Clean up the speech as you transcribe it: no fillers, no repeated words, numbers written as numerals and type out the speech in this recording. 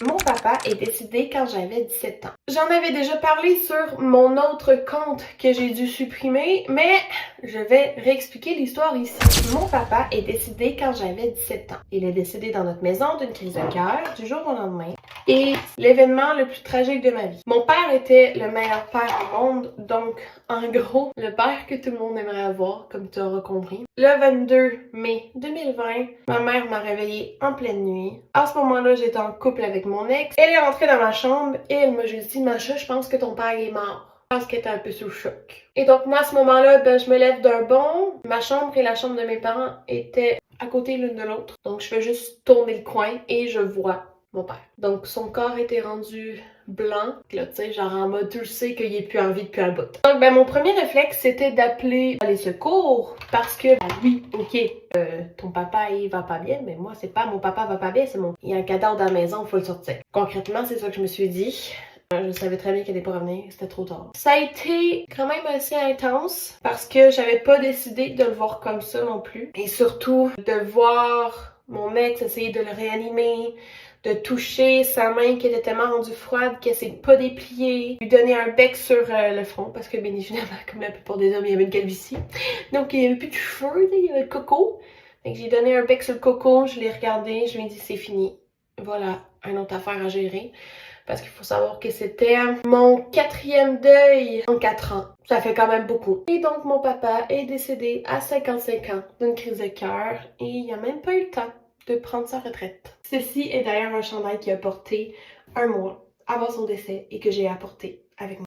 Mon papa est décédé quand j'avais 17 ans. J'en avais déjà parlé sur mon autre compte que j'ai dû supprimer, mais je vais réexpliquer l'histoire ici. Mon papa est décédé quand j'avais 17 ans. Il est décédé dans notre maison d'une crise de cœur du jour au lendemain. Et l'événement le plus tragique de ma vie. Mon père était le meilleur père au monde, donc en gros, le père que tout le monde aimerait avoir, comme tu auras compris. Le 22 mai 2020, ma mère m'a réveillée en pleine nuit. À ce moment-là, j'étais en couple avec mon ex. Elle est rentrée dans ma chambre et elle m'a juste dit « Macha, je pense que ton père est mort. » Je pense qu'elle était un peu sous le choc. Et donc moi, à ce moment-là, je me lève d'un bond. Ma chambre et la chambre de mes parents étaient à côté l'une de l'autre. Donc je fais juste tourner le coin et je vois mon père. Donc son corps était rendu blanc, là tu sais, genre en mode tu le sais qu'il est plus en vie depuis un bout. Donc mon premier réflexe c'était d'appeler les secours parce que oui, ok, ton papa il va pas bien, mais moi c'est pas mon papa va pas bien, c'est il y a un cadavre dans la maison, il faut le sortir. Concrètement, c'est ça que je me suis dit. Je savais très bien qu'elle allait pas revenir, c'était trop tard. Ça a été quand même assez intense parce que j'avais pas décidé de le voir comme ça non plus. Et surtout de voir mon ex essayer de le réanimer, de toucher sa main qui était tellement rendue froide qu'elle s'est pas dépliée, lui donner un bec sur le front parce que bien évidemment, comme la plupart des hommes, il y avait une calvitie. Donc il y avait plus de cheveux, il y avait le coco. Donc j'ai donné un bec sur le coco, je l'ai regardé, je lui ai dit c'est fini. Voilà, une autre affaire à gérer. Parce qu'il faut savoir que c'était mon 4e deuil en 4 ans. Ça fait quand même beaucoup. Et donc mon papa est décédé à 55 ans d'une crise de cœur et il n'a même pas eu le temps de prendre sa retraite. Ceci est d'ailleurs un chandail qu'il a porté un mois avant son décès et que j'ai apporté avec moi.